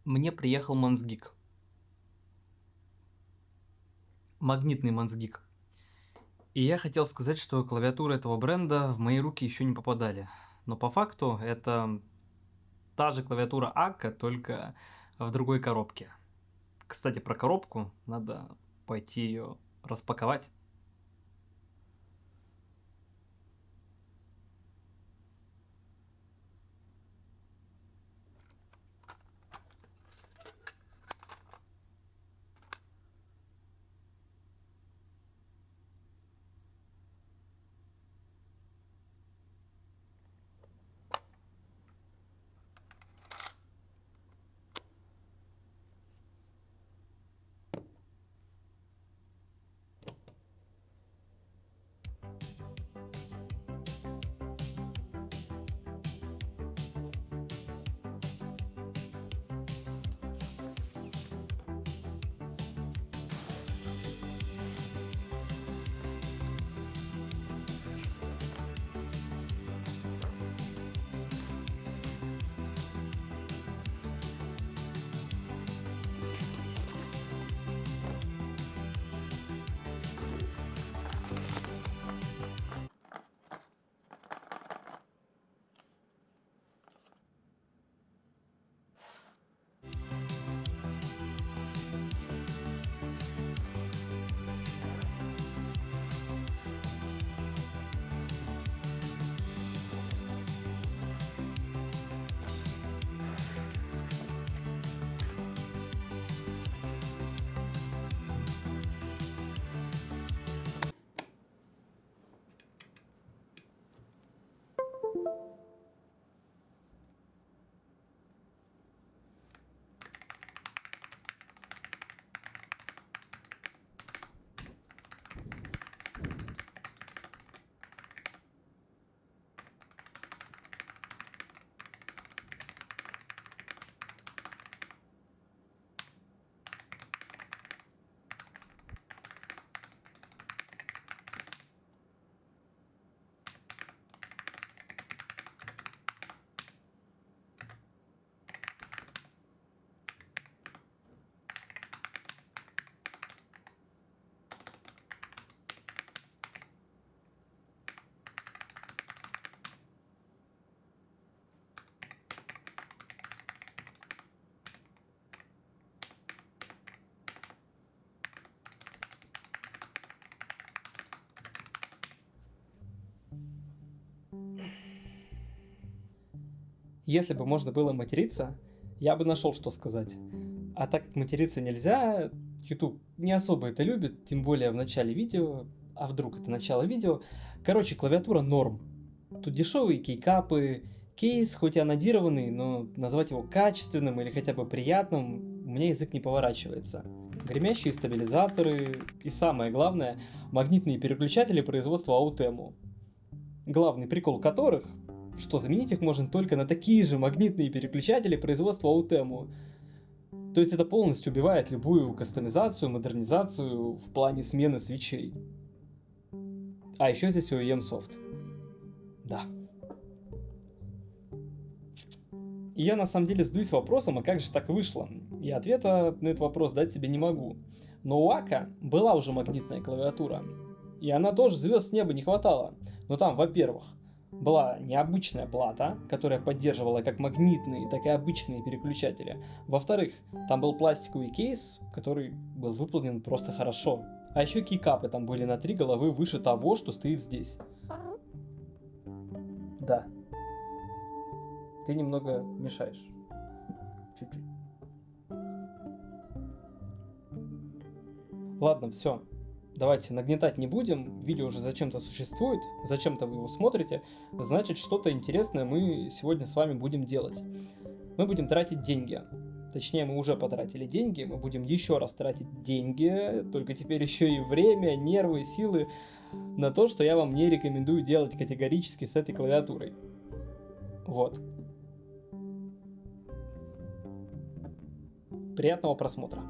Мне приехал Monsgeek. Магнитный Monsgeek. И я хотел сказать, что клавиатуры этого бренда в мои руки еще не попадали. Но по факту это та же клавиатура akko, только в другой коробке. Кстати, про коробку надо пойти ее распаковать. Если бы можно было материться, я бы нашел, что сказать. А так как материться нельзя, YouTube не особо это любит, тем более в начале видео, а вдруг это начало видео. Короче, клавиатура норм. Тут дешевые кейкапы, кейс, хоть и анодированный, но назвать его качественным или хотя бы приятным, у меня язык не поворачивается. Гремящие стабилизаторы и самое главное, магнитные переключатели производства Autemu. Главный прикол которых, что заменить их можно только на такие же магнитные переключатели производства Autemu. То есть это полностью убивает любую кастомизацию, модернизацию в плане смены свечей. А еще здесь OEM софт. Да. И я на самом деле задаюсь вопросом, а как же так вышло? И ответа на этот вопрос дать себе не могу. Но у akko была уже магнитная клавиатура. И она тоже звезд с неба не хватало. Но там, во-первых, была необычная плата, которая поддерживала как магнитные, так и обычные переключатели. Во-вторых, там был пластиковый кейс, который был выполнен просто хорошо. А еще кейкапы там были на 3 головы выше того, что стоит здесь. Да. Ты немного мешаешь. Чуть-чуть. Ладно, все. Давайте нагнетать не будем, видео уже зачем-то существует, зачем-то вы его смотрите, значит что-то интересное мы сегодня с вами будем делать. Мы будем тратить деньги, точнее мы уже потратили деньги, мы будем еще раз тратить деньги, только теперь еще и время, нервы, силы на то, что я вам не рекомендую делать категорически с этой клавиатурой. Вот. Приятного просмотра.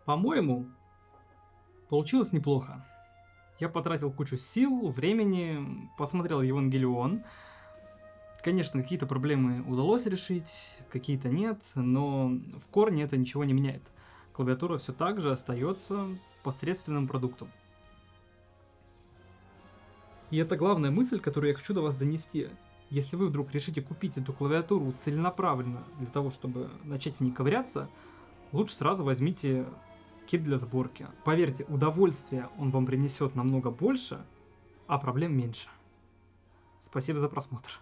По-моему, получилось неплохо. Я потратил кучу сил, времени, посмотрел Евангелион. Конечно, какие-то проблемы удалось решить, какие-то нет, но в корне это ничего не меняет. Клавиатура все так же остается посредственным продуктом. И это главная мысль, которую я хочу до вас донести. Если вы вдруг решите купить эту клавиатуру целенаправленно для того, чтобы начать в ней ковыряться, лучше сразу возьмите кит для сборки. Поверьте, удовольствия он вам принесет намного больше, а проблем меньше. Спасибо за просмотр.